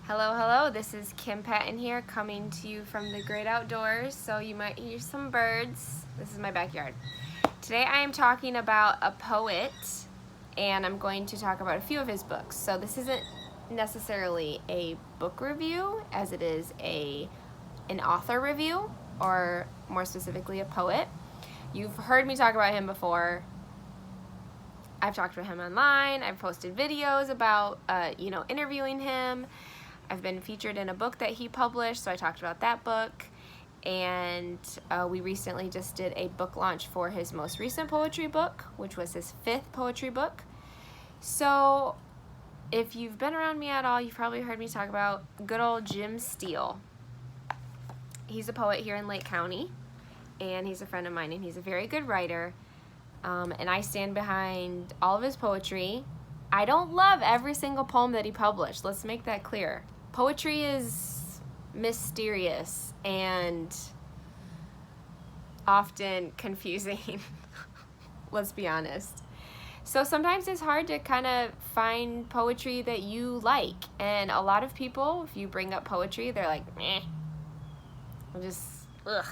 Hello, hello, this is Kim Patton here coming to you from the great outdoors, so you might hear some birds. This is my backyard. Today I am talking about a poet, and I'm going to talk about a few of his books. So this isn't necessarily a book review, as it is an author review, or more specifically a poet. You've heard me talk about him before. I've talked about him online, I've posted videos about interviewing him. I've been featured in a book that he published, so I talked about that book. And we recently just did a book launch for his most recent poetry book, which was his 5th poetry book. So if you've been around me at all, you've probably heard me talk about good old Jim Steele. He's a poet here in Lake County, and he's a friend of mine, and he's a very good writer. And I stand behind all of his poetry. I don't love every single poem that he published. Let's make that clear. Poetry is mysterious and often confusing. Let's be honest. So sometimes it's hard to kind of find poetry that you like. And a lot of people, if you bring up poetry, they're like, meh. Ugh.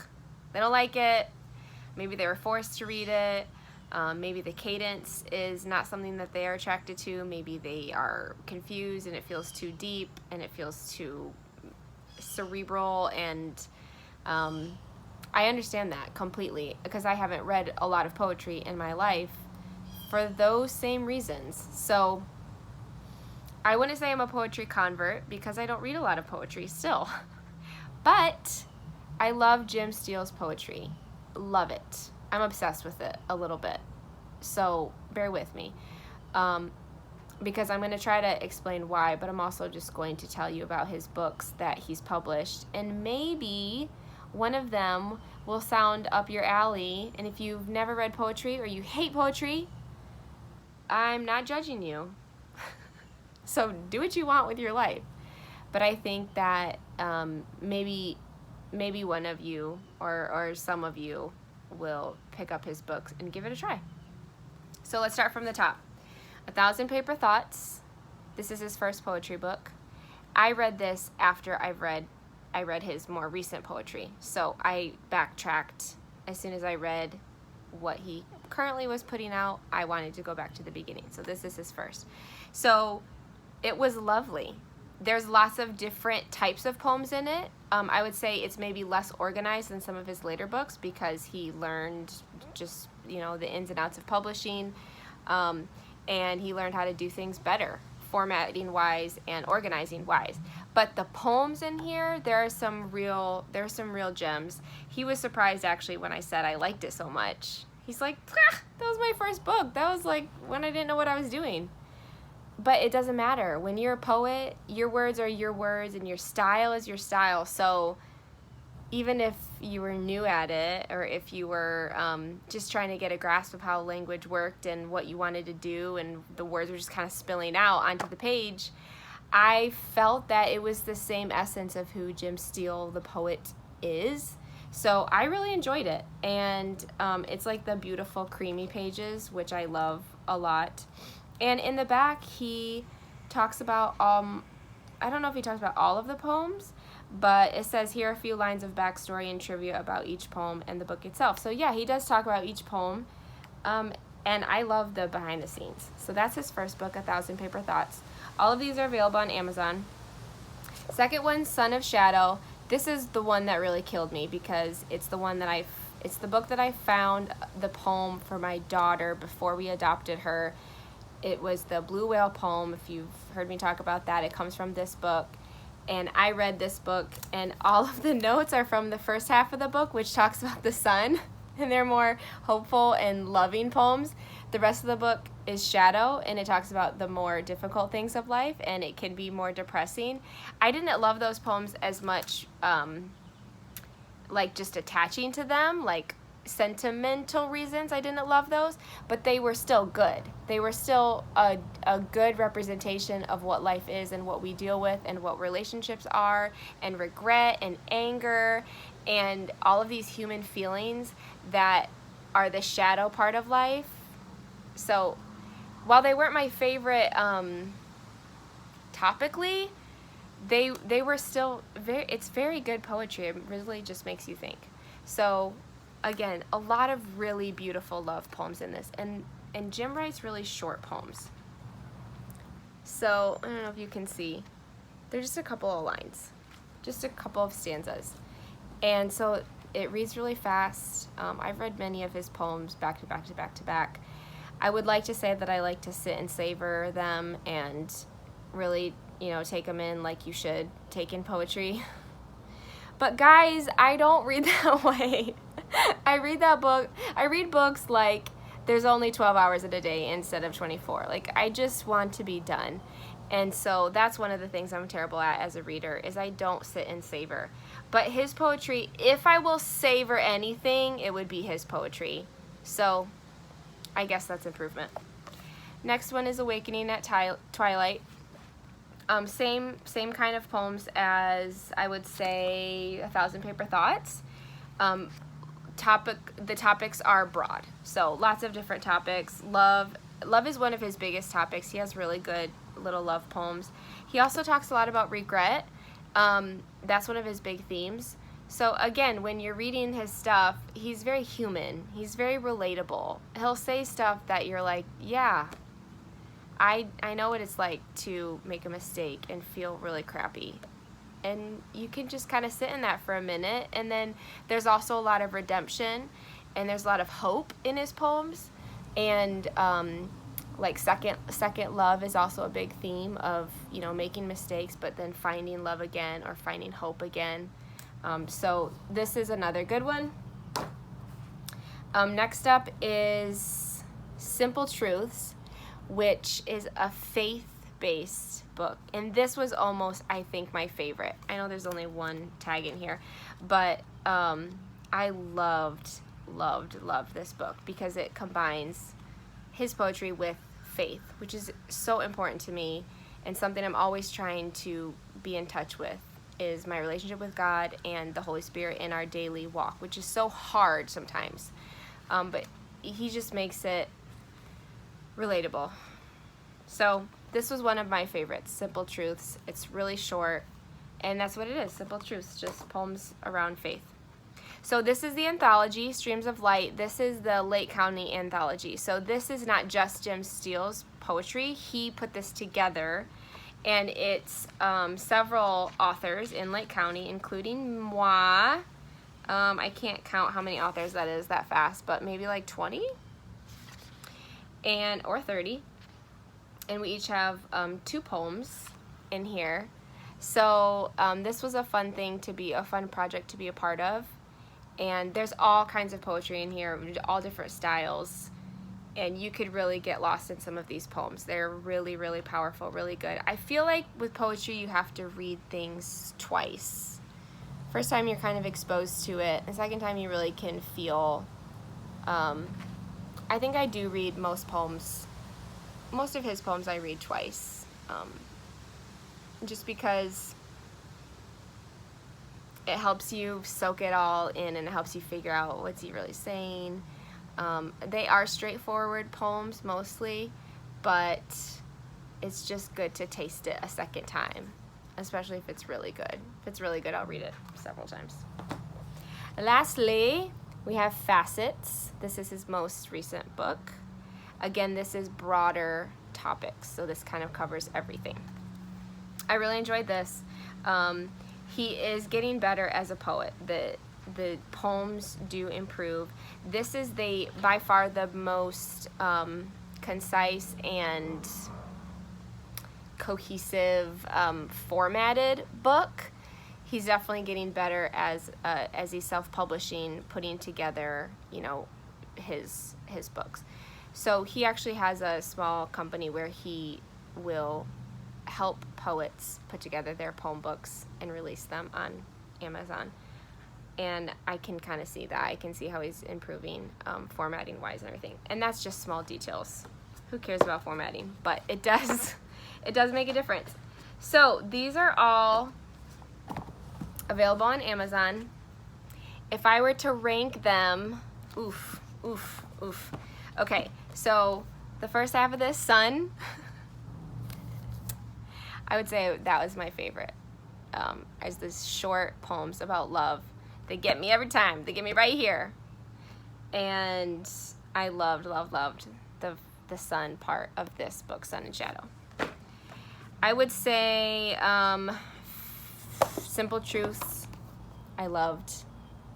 They don't like it. Maybe they were forced to read it. Maybe the cadence is not something that they are attracted to. Maybe they are confused and it feels too deep and it feels too cerebral, and I understand that completely because I haven't read a lot of poetry in my life for those same reasons. So I wouldn't say I'm a poetry convert because I don't read a lot of poetry still. But I love Jim Steele's poetry. Love it. I'm obsessed with it a little bit, so bear with me, because I'm going to try to explain why, but I'm also just going to tell you about his books that he's published, and maybe one of them will sound up your alley. And if you've never read poetry or you hate poetry, I'm not judging you. So do what you want with your life. But I think that maybe one of you or some of you will pick up his books and give it a try. So let's start from the top. 1,000 Paper Thoughts. This is his first poetry book. I read this after I read his more recent poetry. So I backtracked as soon as I read what he currently was putting out. I wanted to go back to the beginning. So this is his first. So it was lovely. There's lots of different types of poems in it. I would say it's maybe less organized than some of his later books because he learned just, the ins and outs of publishing, and he learned how to do things better, formatting wise and organizing wise. But the poems in here, there are some real gems. He was surprised actually when I said I liked it so much. He's like, that was my first book. That was like when I didn't know what I was doing. But it doesn't matter. When you're a poet, your words are your words and your style is your style. So even if you were new at it, or if you were just trying to get a grasp of how language worked and what you wanted to do, and the words were just kind of spilling out onto the page, I felt that it was the same essence of who Jim Steele, the poet, is. So I really enjoyed it. And it's like the beautiful creamy pages, which I love a lot. And in the back, he talks about, I don't know if he talks about all of the poems, but it says here a few lines of backstory and trivia about each poem and the book itself. So yeah, he does talk about each poem, and I love the behind the scenes. So that's his first book, 1,000 Paper Thoughts. All of these are available on Amazon. Second one, Son of Shadow. This is the one that really killed me because it's the book that I found the poem for my daughter before we adopted her. It was the Blue Whale poem. If you've heard me talk about that, it comes from this book. And I read this book, and all of the notes are from the first half of the book, which talks about the sun, and they're more hopeful and loving poems. The rest of the book is shadow, and it talks about the more difficult things of life, and it can be more depressing. I didn't love those poems as much, like just attaching to them, like sentimental reasons. I didn't love those, but they were still good. They were still a good representation of what life is and what we deal with and what relationships are, and regret and anger and all of these human feelings that are the shadow part of life. So while they weren't my favorite topically, they were still it's very good poetry. It really just makes you think. So again, a lot of really beautiful love poems in this, and Jim writes really short poems. So I don't know if you can see, they're just a couple of lines, just a couple of stanzas, and so it reads really fast. I've read many of his poems back to back to back to back. I would like to say that I like to sit and savor them and really, you know, take them in like you should take in poetry. But guys, I don't read that way. I read books like there's only 12 hours in a day instead of 24. Like, I just want to be done. And so that's one of the things I'm terrible at as a reader, is I don't sit and savor. But his poetry, if I will savor anything, it would be his poetry. So I guess that's improvement. Next one is Awakening at Twilight. Same kind of poems as, I would say, 1,000 Paper Thoughts. The topics are broad, so lots of different topics. Love is one of his biggest topics. He has really good little love poems. He also talks a lot about regret. That's one of his big themes. So again, when you're reading his stuff, he's very human. He's very relatable. He'll say stuff that you're like, yeah, I know what it's like to make a mistake and feel really crappy. And you can just kind of sit in that for a minute. And then there's also a lot of redemption, and there's a lot of hope in his poems. And like second love is also a big theme of, you know, making mistakes but then finding love again or finding hope again. So this is another good one. Next up is Simple Truths, which is a faith-based book. And this was almost, I think, my favorite. I know there's only one tag in here, but I loved this book because it combines his poetry with faith, which is so important to me, and something I'm always trying to be in touch with is my relationship with God and the Holy Spirit in our daily walk, which is so hard sometimes. But he just makes it relatable. So this was one of my favorites, Simple Truths. It's really short, and that's what it is, Simple Truths, just poems around faith. So this is the anthology, Streams of Light. This is the Lake County anthology. So this is not just Jim Steele's poetry. He put this together, and it's several authors in Lake County, including moi. I can't count how many authors that is that fast, but maybe like 20 or 30. And we each have 2 poems in here. So this was a fun project to be a part of. And there's all kinds of poetry in here, all different styles. And you could really get lost in some of these poems. They're really, really powerful, really good. I feel like with poetry, you have to read things twice. First time you're kind of exposed to it. The second time you really can feel. I think I do read most of his poems I read twice. Just because it helps you soak it all in, and it helps you figure out what's he really saying. They are straightforward poems mostly, but it's just good to taste it a second time, especially if it's really good. If it's really good, I'll read it several times. Lastly, we have Facets. This is his most recent book. Again, this is broader topics, so this kind of covers everything. I really enjoyed this. He is getting better as a poet. The poems do improve. This is by far the most concise and cohesive, formatted book. He's definitely getting better as he's self-publishing, putting together, you know, his books. So he actually has a small company where he will help poets put together their poem books and release them on Amazon. And I can kind of see that. I can see how he's improving formatting wise and everything. And that's just small details. Who cares about formatting? But it does make a difference. So these are all available on Amazon. If I were to rank them, oof. Okay, so the first half of this, Sun, I would say that was my favorite. as these short poems about love. They get me every time. They get me right here. And I loved the sun part of this book, Sun and Shadow. I would say Simple Truths I loved.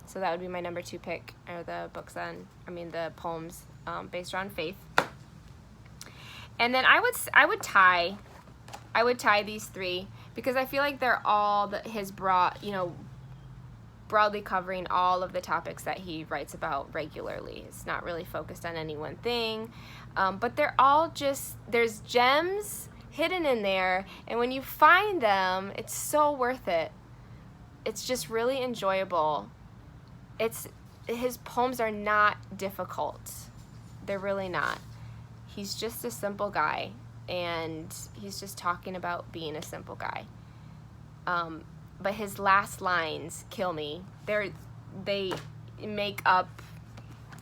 So that would be my number 2 pick, are the poems based around faith. And then I would tie these 3 because I feel like they're all his broadly covering all of the topics that he writes about regularly. It's not really focused on any one thing, but they're all there's gems hidden in there, and when you find them, it's so worth it. It's just really enjoyable. His poems are not difficult. They're really not. He's just a simple guy, and he's just talking about being a simple guy. But his last lines kill me. They make up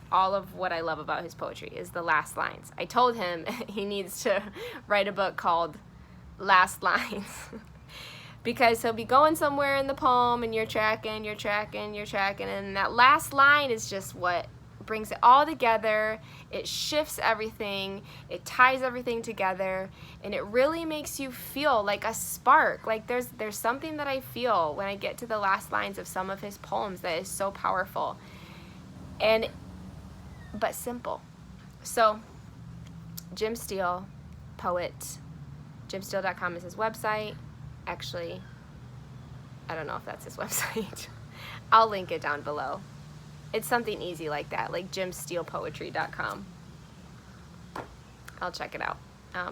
all of what I love about his poetry, is the last lines. I told him he needs to write a book called Last Lines because he'll be going somewhere in the poem and you're tracking, and that last line is just what brings it all together. It shifts everything, it ties everything together, and it really makes you feel like a spark. Like there's something that I feel when I get to the last lines of some of his poems that is so powerful but simple. So Jim Steele, poet. JimSteele.com is his website. Actually, I don't know if that's his website. I'll link it down below. It's something easy like that, like JimSteelePoetry.com. I'll check it out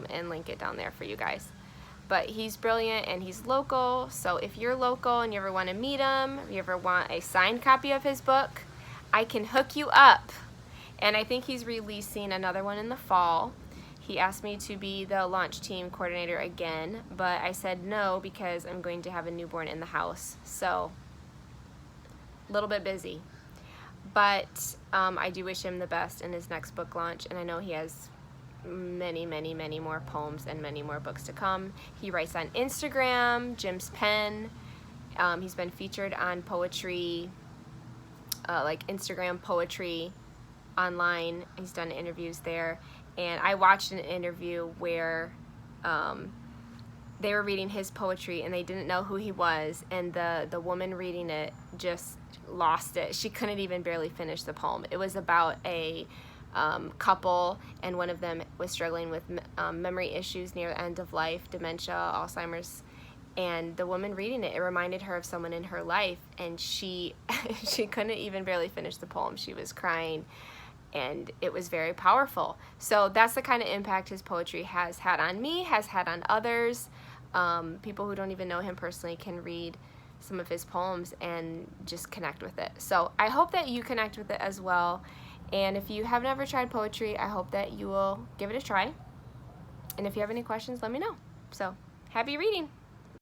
and link it down there for you guys. But he's brilliant and he's local, so if you're local and you ever want to meet him, if you ever want a signed copy of his book, I can hook you up. And I think he's releasing another one in the fall. He asked me to be the launch team coordinator again, but I said no because I'm going to have a newborn in the house, so a little bit busy. But I do wish him the best in his next book launch, and I know he has many more poems and many more books to come. He writes on Instagram, Jim's Pen. He's been featured on poetry, like Instagram poetry online. He's done interviews there, and I watched an interview where they were reading his poetry and they didn't know who he was, and the woman reading it just lost it. She couldn't even barely finish the poem. It was about a couple, and one of them was struggling with memory issues near the end of life, dementia, Alzheimer's, and the woman reading it reminded her of someone in her life, and she couldn't even barely finish the poem. She was crying, and it was very powerful. So that's the kind of impact his poetry has had on me, has had on others. People who don't even know him personally can read some of his poems and just connect with it. So I hope that you connect with it as well. And if you have never tried poetry, I hope that you will give it a try. And if you have any questions, let me know. So happy reading.